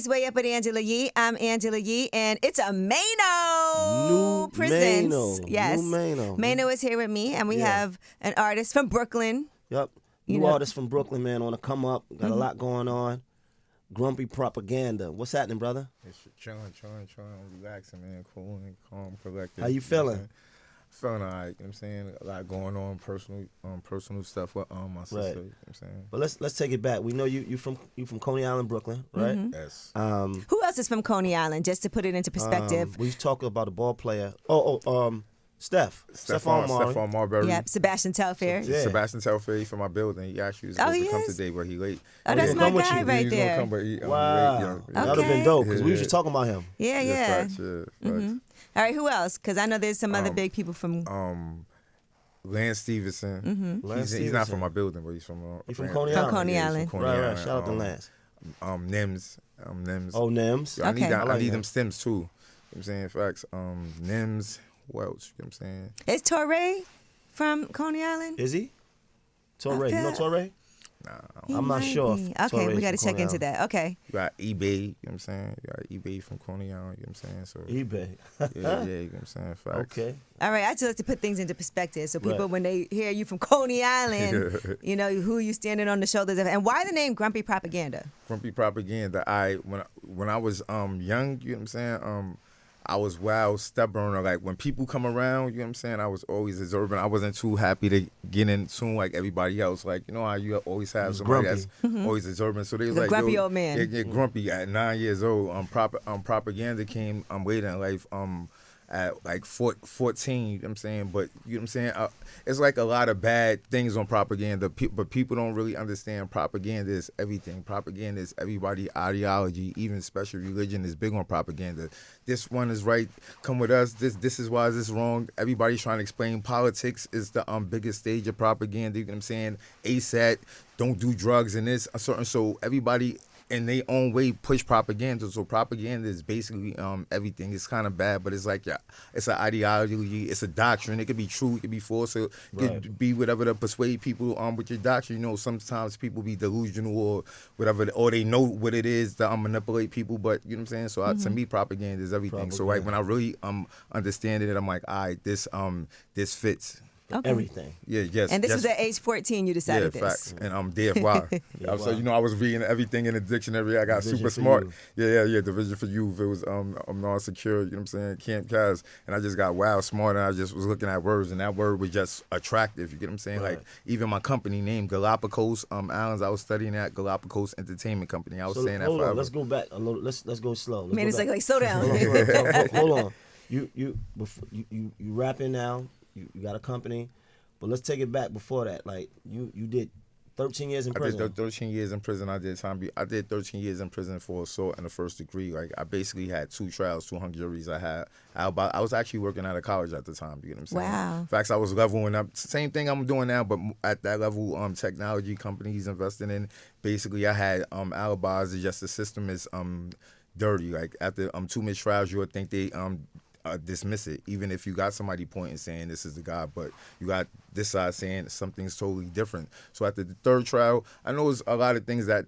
is Way Up with Angela Yee. I'm Angela Yee, and it's a Mano presents. Mano. Yes. New Mano. Mano is here with me, and we have an artist from Brooklyn. Yep. New artist from Brooklyn, man, on the come up. Got a lot going on. Grumpy Prapaganda. What's happening, brother? It's chilling, relaxing, man, cool and calm, collected. How you feeling? Feeling all right, you know what I'm saying? A lot going on, personal stuff with my sister, Right. you know what I'm saying? But let's take it back. We know you from Coney Island, Brooklyn, right? Yes. Who else is from Coney Island, just to put it into perspective? We talk about a ball player. Stephon Marbury. Yep, Sebastian Telfair. Yeah. Sebastian Telfair from my building. He actually was supposed to come today, but he late. Oh, that's my come with guy you. right He was gonna there. come, but he, Wow. late, yo. That would have been dope, because we was just talking about him. Yeah. Facts, facts. All right, who else? Because I know there's some other big people from... Lance Stevenson. He's not from my building, but he's from Coney Island. Coney Island. Right. Shout out to Lance. Nims. Oh, Nims. Yo, I need, Okay. I need them stems too. You know what I'm saying? Facts. Nims, Welch, you know what I'm saying? Is Torre from Coney Island? Is he? Torre. You know Torre? Nah. He I'm not might sure be. if Okay, Torre's we got to from check Coney into Island. that. Okay. You got eBay, you know what I'm saying? You got eBay from Coney Island, you know what I'm saying? So eBay. yeah, you know what I'm saying? Facts. Okay. All right, I just like to put things into perspective so people, Right. when they hear you from Coney Island, you know who you standing on the shoulders of. And why the name Grumpy Prapaganda? Grumpy Propaganda. When I was young, you know what I'm saying? I was wild, stubborn, or like when people come around, you know what I'm saying? I was always observant. I wasn't too happy to get in tune like everybody else. Like, you know how you always have somebody grumpy. that's always observant. So they was The like, grumpy yo, old man. Yeah, grumpy at 9 years old. Propaganda came later in life. At like 14, you know what I'm saying? But, you know what I'm saying? It's like a lot of bad things on propaganda, but people don't really understand propaganda is everything. Propaganda is everybody ideology, even special religion is big on propaganda. This one is right, come with us. This is why this is wrong. Everybody's trying to explain politics is the biggest stage of propaganda, you know what I'm saying? ASAT, don't do drugs and this, certain. So everybody in their own way push propaganda. So propaganda is basically everything. It's kind of bad, but it's like, yeah, it's an ideology, it's a doctrine. It could be true, it could be false, it could be whatever to persuade people with your doctrine. You know, sometimes people be delusional or whatever, or they know what it is to manipulate people, but you know what I'm saying? So to me, propaganda is everything. So like when I really understanding it, I'm like, all right, this fits. Okay. Everything. Yeah, yes. And this yes. was at age 14 you decided Yeah, this. facts. And DFY. So, you know, I was reading everything in the dictionary. I got Division super for smart. Youth. Yeah. Division for Youth. It was non-secure, you know what I'm saying, Camp Kaz. And I just got wild smart, and I just was looking at words, and that word was just attractive, you get what I'm saying? Right. Like, even my company name, Galapagos Islands, I was studying at Galapagos Entertainment Company. I was saying that hold forever. on, let's go back a little. Let's go slow. Man, it's like slow down. Hold on. You rapping now. You got a company. But let's take it back before that. Like, you did 13 years in prison. I did 13 years in prison. I did 13 years in prison for assault and the first degree. Like, I basically had 2 trials, 2 hung juries. I was actually working at a college at the time. You get what I'm saying? Wow. In fact, I was leveling up. Same thing I'm doing now, but at that level, technology companies investing in. Basically, I had alibis. It's just the system is dirty. Like, after 2 missed trials, you would think they dismiss it, even if you got somebody pointing saying this is the guy, but you got this side saying something's totally different. So after the 3rd trial, I know it's a lot of things that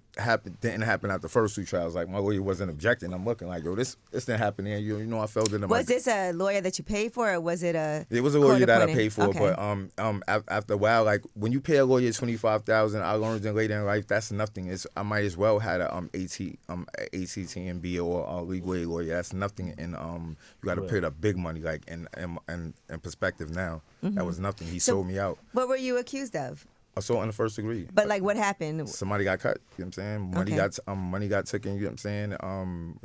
didn't happen at the first 2 trials. Like, my lawyer wasn't objecting. I'm looking like, yo, this didn't happen there. You know, I felt it in Was this a lawyer that you paid for, or was it a? It was a lawyer that I court-appointed? paid for, Okay. but after a while, like when you pay a lawyer $25,000, I learned in later in life that's nothing. I might as well had a ACTMB or a legal aid lawyer. That's nothing, and you got to pay the big money, like in perspective now. That was nothing. He sold me out. What were you accused of? Assault in the first degree. But like, what happened? Somebody got cut. You know what I'm saying? Money got taken. You know what I'm saying?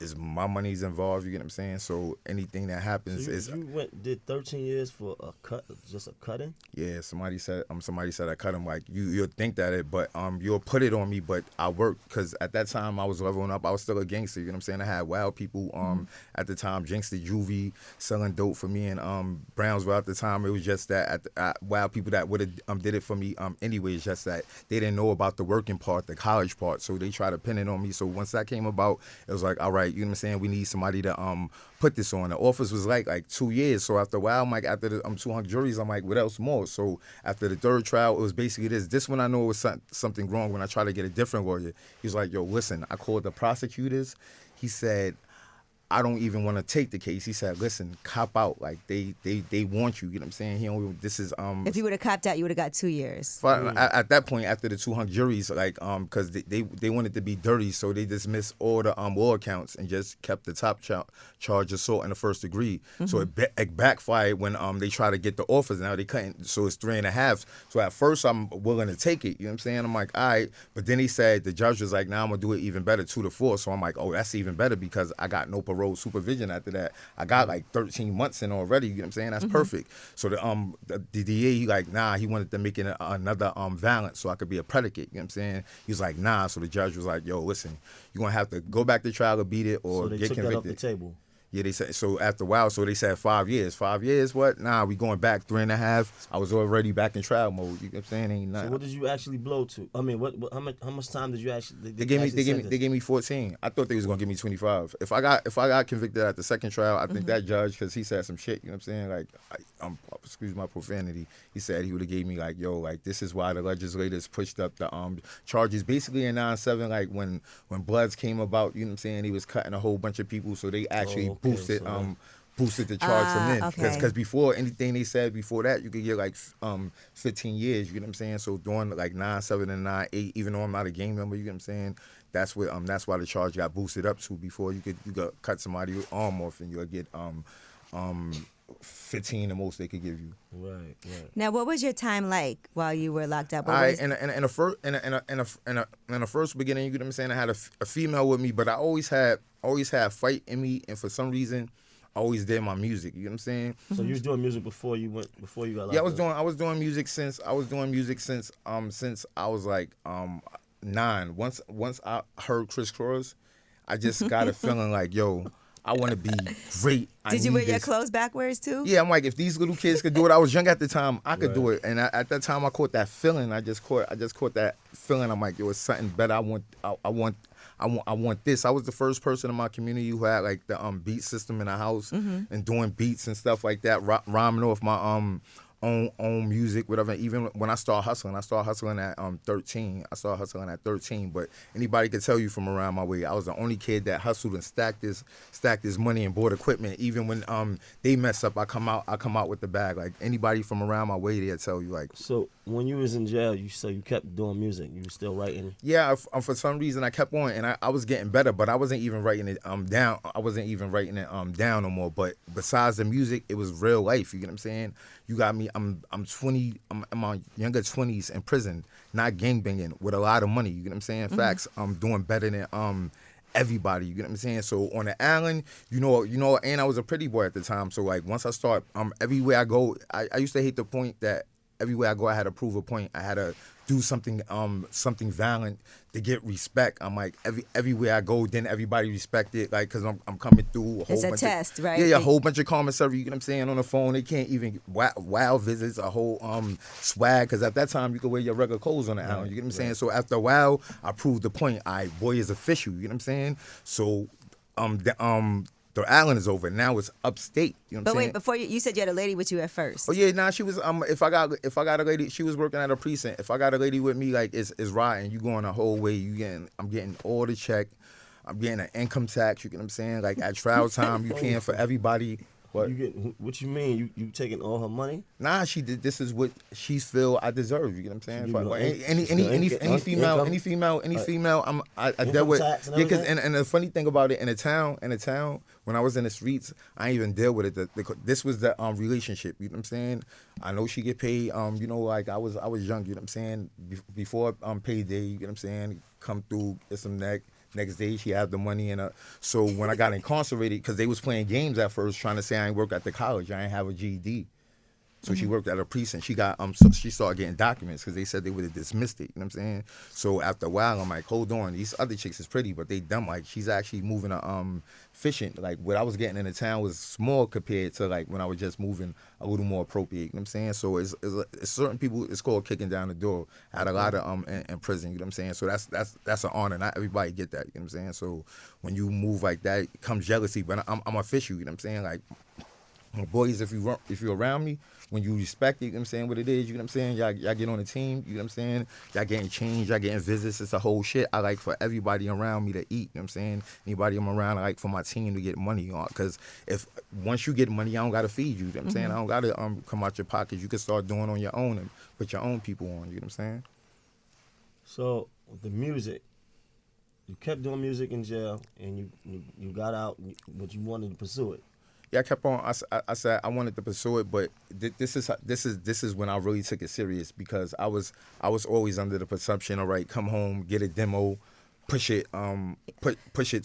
Is my money's involved? You get what I'm saying? So anything that happens So you did 13 years for a cut, just a cutting? Yeah, somebody said I cut him. Like, you'll think that but you'll put it on me, but I worked, because at that time I was leveling up. I was still a gangster, you know what I'm saying? I had wild people at the time, Jinxter Juvie selling dope for me in Brownsville at the time. It was just that wild people that would have did it for me anyway. It's just that they didn't know about the working part, the college part, so they tried to pin it on me. So once that came about, it was like, all right, like, you know what I'm saying, we need somebody to put this on. The office was like 2 years. So after a while, I'm like, after the 200 juries, I'm like, what else more? So after the third trial, it was basically this. This one I know it was something wrong when I tried to get a different lawyer. He was like, yo, listen, I called the prosecutors. He said, I don't even want to take the case. He said, listen, cop out. Like, they want you. You know what I'm saying? He only, this is If you would have copped out, you would have got 2 years. At that point, after the 200 juries, like, because they wanted to be dirty, so they dismissed all the law counts and just kept the top charge assault in the first degree. So it backfired when they tried to get the offers. Now they couldn't, so it's 3.5. So at first, I'm willing to take it. You know what I'm saying? I'm like, all right. But then he said, the judge was like, now I'm going to do it even better, 2 to 4. So I'm like, oh, that's even better because I got no parole supervision after that. I got like 13 months in already. You know what I'm saying? That's perfect. So the DA, he like, nah, he wanted to make it another violent so I could be a predicate. You know what I'm saying? He was like, nah. So the judge was like, yo, listen, you're going to have to go back to trial or beat it or So they get took convicted. that off the table. Yeah, they said, so after a while, so they said 5 years. 5 years, what? Nah, we going back 3.5. I was already back in trial mode. You know what I'm saying? Ain't nothing. So what did you actually blow to? I mean, how much time did you actually? They gave me 14. I thought they was gonna give me 25. If I got convicted at the second trial, I think that judge, because he said some shit, you know what I'm saying? Like, excuse my profanity. He said he would have gave me like, yo, like this is why the legislators pushed up the charges. Basically in 9/7, like when Bloods came about, you know what I'm saying? He was cutting a whole bunch of people, so they actually boosted the charge from then. Because before anything they said before that, you could get like 15 years, you know what I'm saying? So during like 9/7 and 9/8, even though I'm not a gang member, you know what I'm saying? That's why the charge got boosted up to. Before you could cut somebody's arm off and you'll get 15 the most they could give you. Right. Now, what was your time like while you were locked up? In the first beginning, you know what I'm saying, I had a female with me, but I always had fight in me, and for some reason I always did my music. You know what I'm saying? So you was doing music before you got locked Yeah, up? I was doing music since I was like 9. Once I heard Criss Cross, I just got a feeling like, yo, I want to be great. Did you wear your clothes backwards too? Yeah, I'm like, if these little kids could do it, I was young at the time, I could do it. And at that time, I caught that feeling. I just caught that feeling. I'm like, yo, it's something better. I want this. I was the first person in my community who had like the beat system in the house and doing beats and stuff like that, rhyming off my own music, whatever. Even when I started hustling at 13. I started hustling at 13. But anybody could tell you from around my way, I was the only kid that hustled and stacked his money and bought equipment. Even when they mess up, I come out with the bag. Like anybody from around my way, they'll tell you like. So when you was in jail, you kept doing music. You were still writing. Yeah, for some reason I kept on, and I was getting better, but I wasn't even writing it down. I wasn't even writing it down no more. But besides the music, it was real life. You get what I'm saying? You got me. I'm 20. I'm in my younger 20s in prison, not gangbanging, with a lot of money. You get what I'm saying? Facts. I'm doing better than everybody. You get what I'm saying? So on the island, you know, and I was a pretty boy at the time. So like once I start, everywhere I go, I used to hate the point that everywhere I go, I had to prove a point. I had to do something violent to get respect. I'm like, everywhere I go, then everybody respect it, like, because I'm coming through a whole bunch test, of, right? Yeah, a whole bunch of commissary, you know what I'm saying, on the phone. They can't even, wow visits, a whole swag, because at that time, you could wear your regular clothes on the island, you get what I'm saying? So after a while, I proved the point. Boy is official, you know what I'm saying? So, the island is over. Now it's upstate. You know what I'm saying? But wait, before you said you had a lady with you at first. Oh yeah, nah, she was if I got a lady, she was working at a precinct. If I got a lady with me, like it's riding, you going the whole way, I'm getting all the check. I'm getting an income tax, you get what I'm saying? Like at trial time, you paying for everybody. What? What you mean? You taking all her money? Nah, she did. This is what she feel I deserve. You get what I'm saying? So Any female, I dealt with. Yeah, because and the funny thing about it, in the town, when I was in the streets, I didn't even deal with it. This was the relationship. You know what I'm saying? I know she get paid. You know, like I was young. You know what I'm saying? Before payday. You get what I'm saying? Come through, get some neck. Next day, she had the money in her. So when I got incarcerated, because they was playing games at first, trying to say I ain't work at the college, I ain't have a GED. So she worked at a precinct. She got so she started getting documents because they said they would have dismissed it. You know what I'm saying? So after a while, I'm like, hold on, these other chicks is pretty, but they dumb. Like she's actually moving a fishing. Like what I was getting in the town was small compared to like when I was just moving a little more appropriate. You know what I'm saying? So it's certain people. It's called kicking down the door. I had a lot of in prison. You know what I'm saying? So that's an honor. Not everybody get that. You know what I'm saying? So when you move like that, it comes jealousy. But I'm official. You know what I'm saying? Like boys, if you're around me, when you respect it, you know what I'm saying, what it is, you know what I'm saying, y'all get on the team, you know what I'm saying, y'all getting change, y'all getting visits, it's a whole shit. I like for everybody around me to eat, you know what I'm saying, anybody I'm around, I like for my team to get money on, because if once you get money, I don't got to feed you, you know what I'm saying, I don't got to come out your pockets, you can start doing on your own and put your own people on, you know what I'm saying. So, with the music, you kept doing music in jail, and you got out, but you wanted to pursue it. Yeah, I kept on. I said I wanted to pursue it, but this is when I really took it serious because I was always under the presumption, all right, come home, get a demo, push it to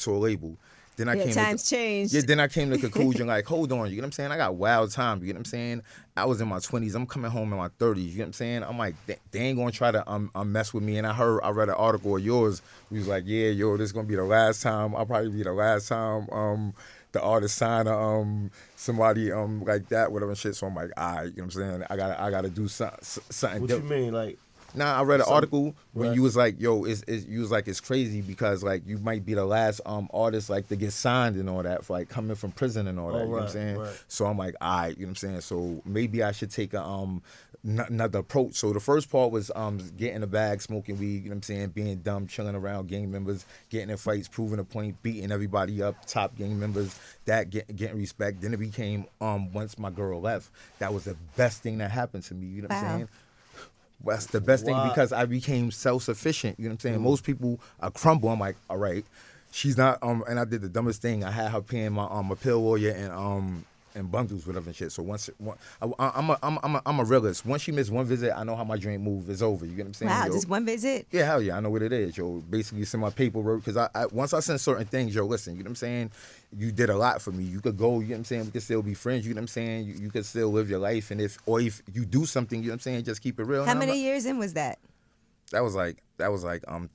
a label. Then times changed. Yeah, then I came to the conclusion like, hold on, you know what I'm saying? I got wild time, you know what I'm saying? I was in my 20s, I'm coming home in my 30s, you know what I'm saying? I'm like, they ain't gonna try to mess with me. And I read an article of yours, we was like, yeah, yo, this is gonna be the last time. I'll probably be the last time the artist sign somebody like that, whatever and shit. So I'm like, all right, you know what I'm saying? I gotta do something. What you mean, like? Nah, I read an article when you was like, yo, you was like, it's crazy because like you might be the last artist like to get signed and all that for like coming from prison and all that. You know what I'm saying? Right. So I'm like, all right, you know what I'm saying? So maybe I should take another approach. So the first part was getting a bag, smoking weed, you know what I'm saying, being dumb, chilling around gang members, getting in fights, proving a point, beating everybody up, top gang members, that getting respect. Then it became once my girl left, that was the best thing that happened to me, you know what I'm saying? That's the best thing because I became self-sufficient, you know what I'm saying? Most people crumble. I'm like, all right, she's not and I did the dumbest thing. I had her paying my appeal lawyer and bundles, whatever and shit. So I'm a realist. Once she missed one visit, I know how my dream move is over. You get what I'm saying? Wow, yo? just one visit? Yeah, hell yeah, I know what it is, yo. Basically, send my paperwork because I once I send certain things, yo, listen, you know what I'm saying? You did a lot for me. You could go, you know what I'm saying? We could still be friends, you know what I'm saying? You could still live your life, and if you do something, you know what I'm saying? Just keep it real. How many years in was that? That was like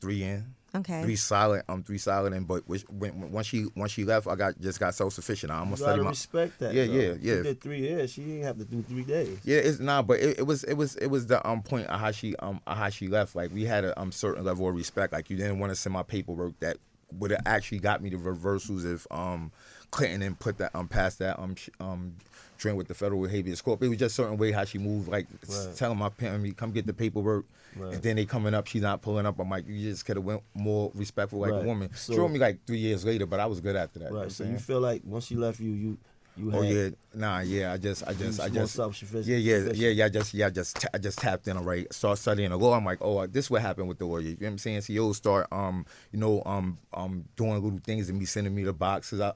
3 in. Okay. 3 solid, and but once she left, I just got self-sufficient. I almost studied my. Respect that. Yeah, though. yeah. She did 3 years. She didn't have to do 3 days. Yeah, it's nah, but it was the point of how she left. Like we had a certain level of respect. Like you didn't want to send my paperwork that would have actually got me the reversals if Clinton didn't put that past that joint with the federal habeas corpus. It was just a certain way how she moved, like telling my parents, come get the paperwork. Right. And then they coming up, she's not pulling up. I'm like, you just could have went more respectful like a woman. So, she wrote me like 3 years later, but I was good after that. Right. So you feel like once she left you had, I just self-sufficient. I just tapped in, all right, start studying the law. I'm like, oh, this what happened with the lawyer. You know what I'm saying? So you'll start doing little things and me sending me the boxes. I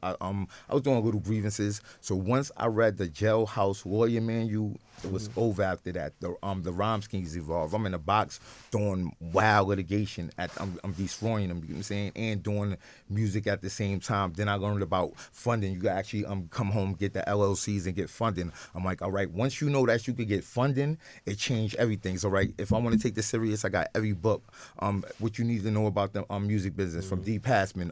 was doing little grievances. So once I read the jailhouse lawyer manual, it was over after that. The rhyme schemes evolved. I'm in the box doing wild litigation I'm destroying them, you know what I'm saying, and doing music at the same time. Then I learned about funding. You can actually come home, get the LLCs and get funding. I'm like, all right, once you know that you could get funding, it changed everything. So right, if I want to take this serious, I got every book. What you need to know about the music business from D. Passman.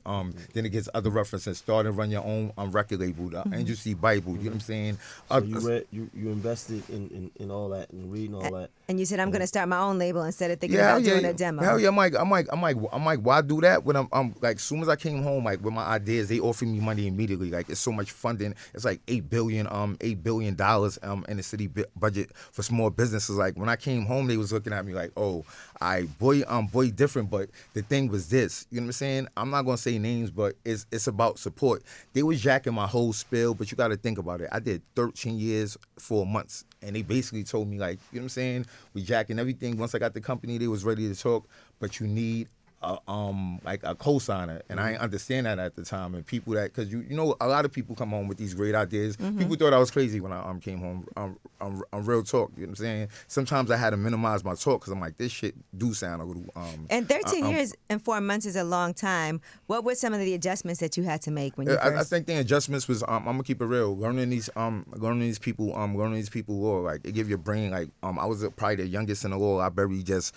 Then it gets other references. Start and run your own record label, the Industry Bible. You know what I'm saying? So you invested in all that and reading all that. And you said I'm gonna start my own label instead of thinking about doing a demo. Hell yeah, I'm like, why do that when I'm like, as soon as I came home, like with my ideas, they offered me money immediately. Like it's so much funding. It's like $8 billion in the city budget for small businesses. Like when I came home, they was looking at me like, oh, boy different. But the thing was this, you know what I'm saying? I'm not gonna say names, but it's about support. They was jacking my whole spill, but you got to think about it. I did 13 years, 4 months. And they basically told me, like, you know what I'm saying? We jacking everything. Once I got the company, they was ready to talk, but you need like a co-signer, and I didn't understand that at the time. And people that, because you know, a lot of people come home with these great ideas. People thought I was crazy when I came home. Real talk, you know what I'm saying? Sometimes I had to minimize my talk because I'm like, this shit do sound a little. And 13 years and 4 months is a long time. What were some of the adjustments that you had to make when you first? I think the adjustments was I'm gonna keep it real. Learning these people law, like it give your brain like I was probably the youngest in the law library. Just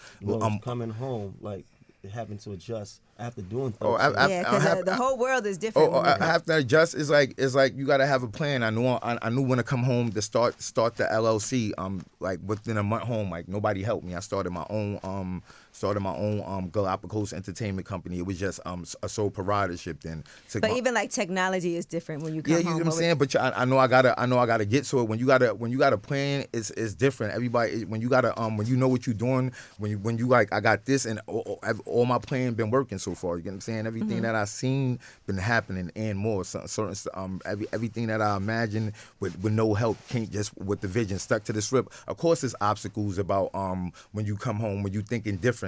coming home like having to adjust after doing things. Because the whole world is different. I have to adjust. It's like you got to have a plan. I knew when to come home to start the LLC. Like within a month home, like nobody helped me. I started my own Galapagos entertainment company. It was just a sole proprietorship then. But even like technology is different when you come home. Yeah, you know what I'm saying. But I know I gotta get to it. When you got a plan, it's different. Everybody when you know what you're doing. When you like I got this and all my plan been working so far. You get what I'm saying? Everything that I seen been happening and more. Everything that I imagined with no help, can't just with the vision stuck to the script. Of course, there's obstacles about when you come home when you thinking different.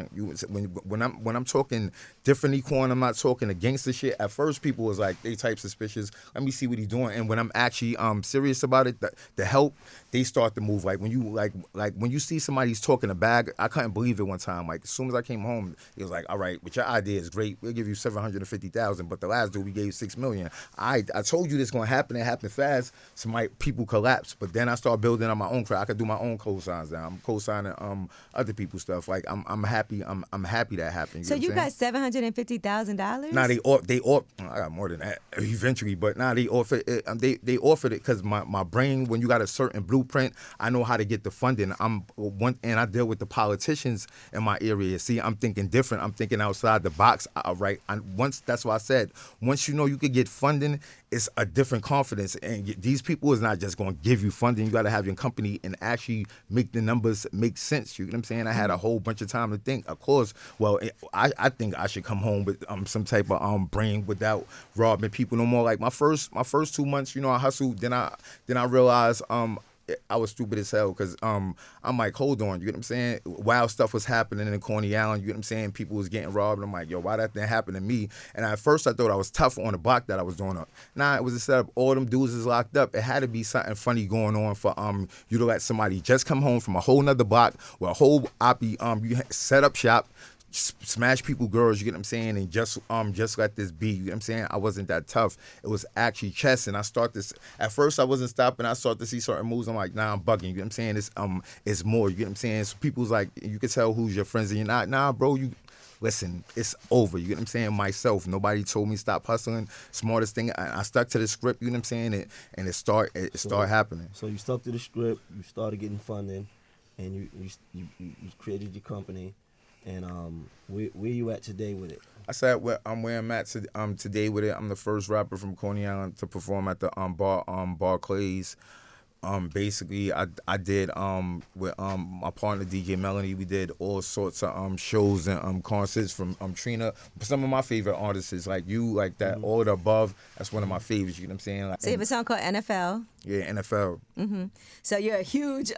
When I'm talking different equine, I'm not talking against the shit. At first, people was like they type suspicious. Let me see what he's doing. And when I'm actually serious about it, the help, they start to move. Like when you like when you see somebody's talking a bag, I couldn't believe it one time. Like as soon as I came home, it was like, all right, but your idea is great. We'll give you $750,000, but the last dude we gave $6 million. I told you this gonna happen. It happened fast. People collapsed, but then I started building on my own craft. I could do my own co-signs now. I'm co-signing other people's stuff. Like I'm happy. I'm happy that happened. So you got $750,000? Nah, they I got more than that eventually, but nah, they offered it. They offered it because my brain, when you got a certain blueprint, I know how to get the funding. And I deal with the politicians in my area. See, I'm thinking different. I'm thinking outside the box. That's why I said once you know you could get funding, it's a different confidence. And these people is not just going to give you funding. You got to have your company and actually make the numbers make sense. You know what I'm saying? I had a whole bunch of time to think. Of course, well, I think I should come home with some type of brain without robbing people no more. Like my first 2 months, I hustled. Then I realized I was stupid as hell because I'm like, hold on, you get what I'm saying? Wild stuff was happening in Coney Island, you get what I'm saying? People was getting robbed. I'm like, yo, why that didn't happen to me? And at first I thought I was tough on the block that I was doing up. Nah, it was a setup. All them dudes is locked up. It had to be something funny going on for you to let somebody just come home from a whole nother block with a whole oppie, you set up shop, smash people girls, you get what I'm saying, and just let this be, you get what I'm saying? I wasn't that tough. It was actually chess, and I start this, at first I wasn't stopping, I started to see certain moves, I'm like, nah, I'm bugging, you get what I'm saying? It's more, you get what I'm saying? So people's like, you can tell who's your friends and you're not. Nah, bro, you listen, it's over, you get what I'm saying? Myself, nobody told me stop hustling. Smartest thing, I stuck to the script, you know what I'm saying? And it started happening. So you stuck to the script, you started getting funding, and you created your company. And where you at today with it? I said where I'm at today with it. I'm the first rapper from Coney Island to perform at the Barclays. Basically, I did with my partner DJ Melanie. We did all sorts of shows and concerts from Trina. Some of my favorite artists is like you, like that. All the above. That's one of my favorites. You know what I'm saying? Like, so you have a song called NFL. Yeah, NFL. Mm-hmm. So you're a huge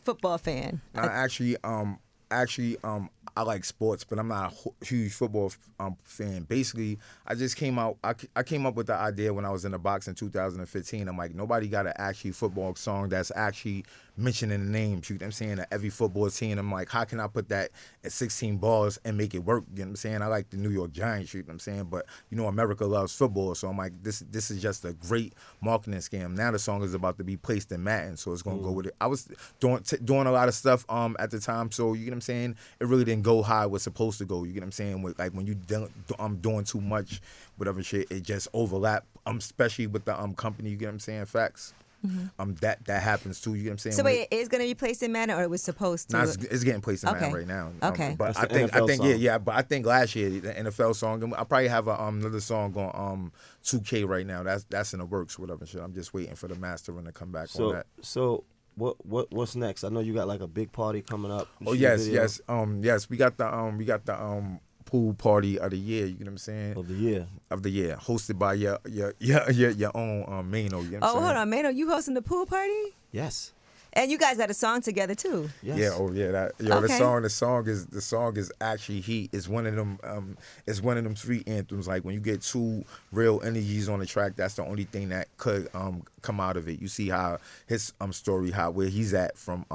football fan. Actually, I like sports, but I'm not a huge football fan. Basically, I just came out. I came up with the idea when I was in the box in 2015. I'm like, nobody got an actually football song that's actually mentioning the names. You know what I'm saying? At every football team. I'm like, how can I put that at 16 bars and make it work? You know what I'm saying? I like the New York Giants. You know what I'm saying? But America loves football, so I'm like, this is just a great marketing scam. Now the song is about to be placed in Madden, so it's gonna go with it. I was doing a lot of stuff at the time, so you know what I'm saying? It really didn't go how it was supposed to go. You get what I'm saying? With like when you doing too much, whatever shit, it just overlap. Especially with the company. You get what I'm saying? Facts. Mm-hmm. That happens too. You get what I'm saying? So wait, it's gonna be placed in Madden, or it was supposed to? Nah, it's getting placed in Madden right now. Okay. But I think But I think last year the NFL song. I probably have another song on 2K right now. That's in the works. Whatever shit. I'm just waiting for the mastering to come back on that. So. What's next? I know you got like a big party coming up. Oh yes. We got the pool party of the year. You know what I'm saying? Of the year, hosted by your own Mano. You know what I'm saying? Hold on, Mano, you hosting the pool party? Yes. And you guys got a song together too. Yes. Yeah, oh yeah, the Okay. song is actually heat. It's one of them three anthems. Like when you get two real energies on the track, that's the only thing that could come out of it. You see how his story, where he's at from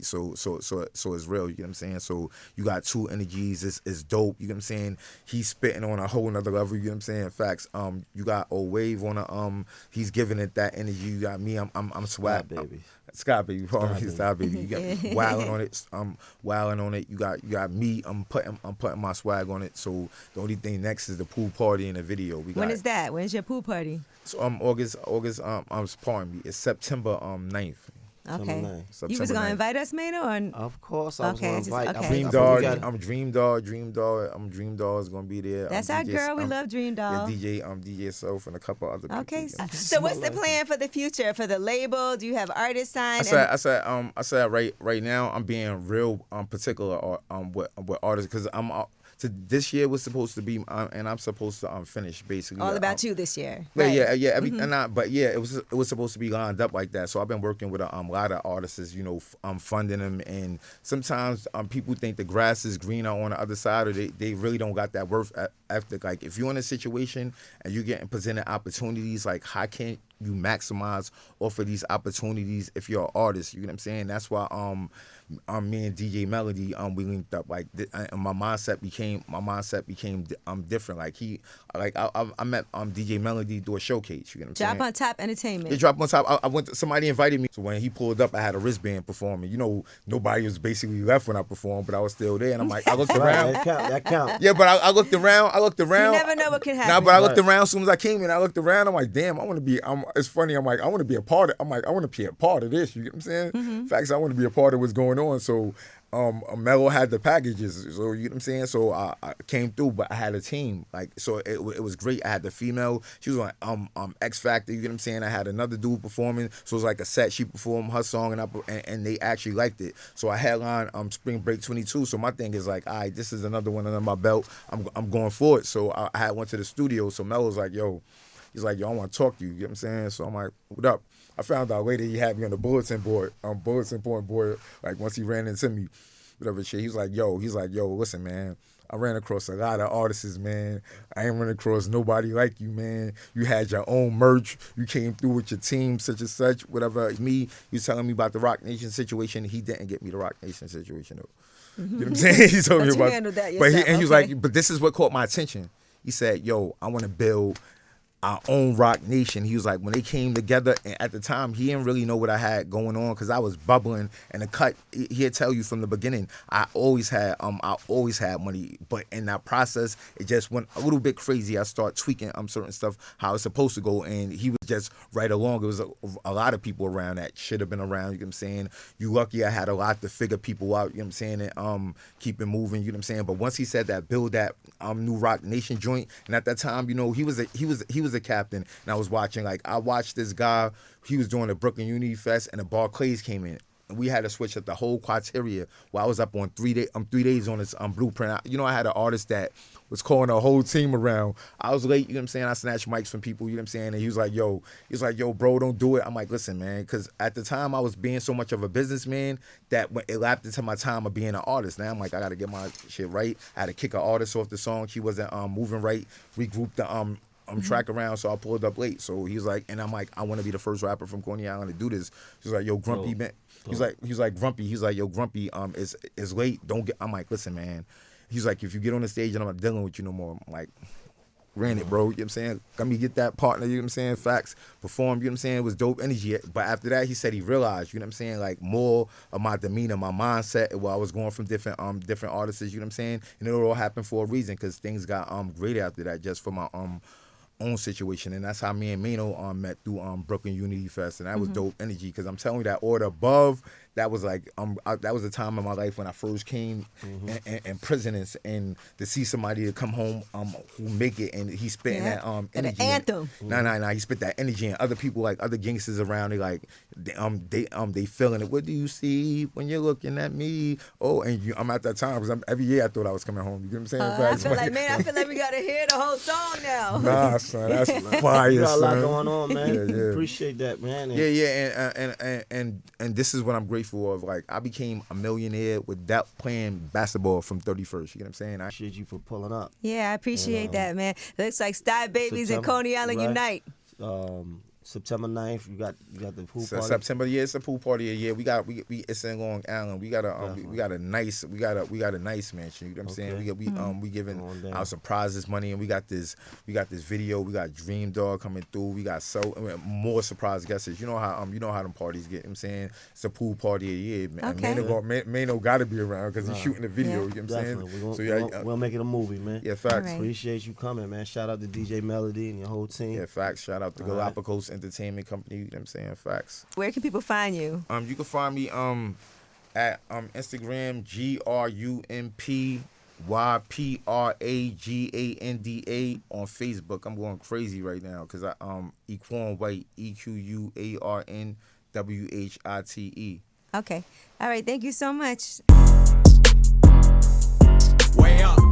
so it's real, you know what I'm saying? So you got two energies, it's dope, you know what I'm saying? He's spitting on a whole nother level, you know what I'm saying? Facts. You got Old Wave on a he's giving it that energy. You got me, I'm swag baby. Scott baby, Scott baby. You got me wilding on it. Wilding on it. You got me. I'm putting my swag on it. So the only thing next is the pool party and the video. When is that? When is your pool party? So August. Pardon me. It's September 9th. Okay. September You was gonna 9th. invite us, Maynard? Or Of course, I was Okay, going just- to invite. okay. Dream I Dog. forgot- I'm Dream Dog is gonna be there. that's our girl. We love Dream Doll. DJ Self and a couple other people. Okay. you know. So what's the plan for the future? For the label? Do you have artists signed? I said right now I'm being real particular with artists because this year was supposed to be and I'm supposed to finish basically all about you this year. Yeah, Right. yeah, but yeah, it was supposed to be lined up like that. So I've been working with a lot of artists, you know, funding them, and sometimes people think the grass is greener on the other side, or they really don't got that worth ethic. Like if you're in a situation and you're getting presented opportunities, like how can you maximize off of these opportunities if you're an artist? You know what I'm saying? That's why me and DJ Melody we linked up. Like and my mindset became different. Like I met DJ Melody through a showcase. You know what I'm saying? Drop on Top Entertainment. They dropped on top. I went. Somebody invited me. So when he pulled up, I had a wristband performing. You know, nobody was basically left when I performed, but I was still there. And I'm like, I looked around. That count. Yeah, but I looked around. You never know what can happen. Nah, but I looked around as soon as I came in. I looked around. I'm like, damn, I want to be. It's funny. I'm like, I want to be a part of. I'm like, I want to be a part of this. You get what I'm saying? Mm-hmm. Facts. I want to be a part of what's going on. So. Mello had the packages, so you know what I'm saying. So I came through, but I had a team, like so it was great. I had the female, she was on X Factor, you know what I'm saying. I had another dude performing, so it was like a set. She performed her song, and they actually liked it. So I headlined Spring Break 22. So my thing is like, all right, this is another one under my belt. I'm going for it. So I had went to the studio. So Mello's like, yo, he's like, yo, I want to talk to you. You know what I'm saying? So I'm like, what up? I found out later he had me on the bulletin board, like once he ran into me, whatever shit. He's like, yo, listen, man, I ran across a lot of artists, man. I ain't run across nobody like you, man. You had your own merch. You came through with your team, such and such, whatever. Me, you telling me about the Rock Nation situation. He didn't get me the Rock Nation situation, though. You know what I'm saying? He told But me you about handled that but yourself, he was okay. like, but this is what caught my attention. He said, yo, I want to build our own Rock Nation. He was like, when they came together, and at the time, he didn't really know what I had going on because I was bubbling. And the cut, he'll tell you from the beginning, I always had money, but in that process, it just went a little bit crazy. I started tweaking certain stuff how it's supposed to go, and he was just right along. It was a lot of people around that should have been around. You know what I'm saying? You lucky I had a lot to figure people out. You know what I'm saying? And keep it moving. You know what I'm saying? But once he said that, build that new Rock Nation joint, and at that time, you know, he was a captain, and I was watching. Like I watched this guy. He was doing the Brooklyn Unity Fest, and the Barclays came in. And we had to switch up the whole criteria. While I was up on 3 days on this blueprint. I had an artist that was calling a whole team around. I was late, you know what I'm saying? I snatched mics from people, you know what I'm saying? And he was like, yo, bro, don't do it. I'm like, listen, man, because at the time I was being so much of a businessman that when it lapped into my time of being an artist. Now I'm like, I got to get my shit right. I had to kick an artist off the song. She wasn't moving right. Regroup the track around, so I pulled up late. So he was like, and I'm like, I want to be the first rapper from Coney Island to do this. He's like, yo, Grumpy, man. He's like, Grumpy. He's like, yo, Grumpy, is late. Don't get. I'm like, listen, man. He's like, if you get on the stage and I'm not dealing with you no more, I'm like, ran it, bro. You know what I'm saying? Let me get that partner, you know what I'm saying? Facts, perform, you know what I'm saying? It was dope energy. But after that, he said he realized, you know what I'm saying? Like more of my demeanor, my mindset, while I was going from different artists, you know what I'm saying? And it all happened for a reason because things got great after that just for my own situation. And that's how me and Mano met through Brooklyn Unity Fest. And that was dope energy because I'm telling you that order above that was like that was a time in my life when I first came in prisoners, and to see somebody to come home who make it, and he spitting that energy. An anthem. Nah. He spit that energy, and other people, like other gangsters around, they feeling it. What do you see when you're looking at me? Oh, and I'm at that time because every year I thought I was coming home. You know what I'm saying? I feel like we gotta hear the whole song now. Nah, son, that's fire. You got a lot son. going on, man. Yeah. Appreciate that, man. And this is what I'm grateful of. Like, I became a millionaire without playing basketball from 31st. You know what I'm saying? Appreciate you for pulling up. Yeah, I appreciate that, man. Looks like Sty Babies and Coney Island unite. September 9th, you got the pool So party. September, yeah, it's a pool party. Yeah, we it's in Long Island. We got a nice mansion. You know what I'm saying? We giving out some prizes money, and we got this video. We got Dream Dog coming through. We got more surprise guests. You know how them parties get. You know what I'm saying? It's a pool party a year. Okay. Mano got to be around because he's shooting the video. You know what I'm saying? We'll make it a movie, man. Yeah, facts. Right. Appreciate you coming, man. Shout out to DJ Melody and your whole team. Yeah, facts. Shout out to Galapagos Entertainment Company. You know what I'm saying? Facts. Where can people find you? You can find me at Instagram GRUMPYPRAGANDA, on Facebook. I'm going crazy right now because I Equan White, EQUARNWHITE. Okay. All right. Thank you so much. Way up.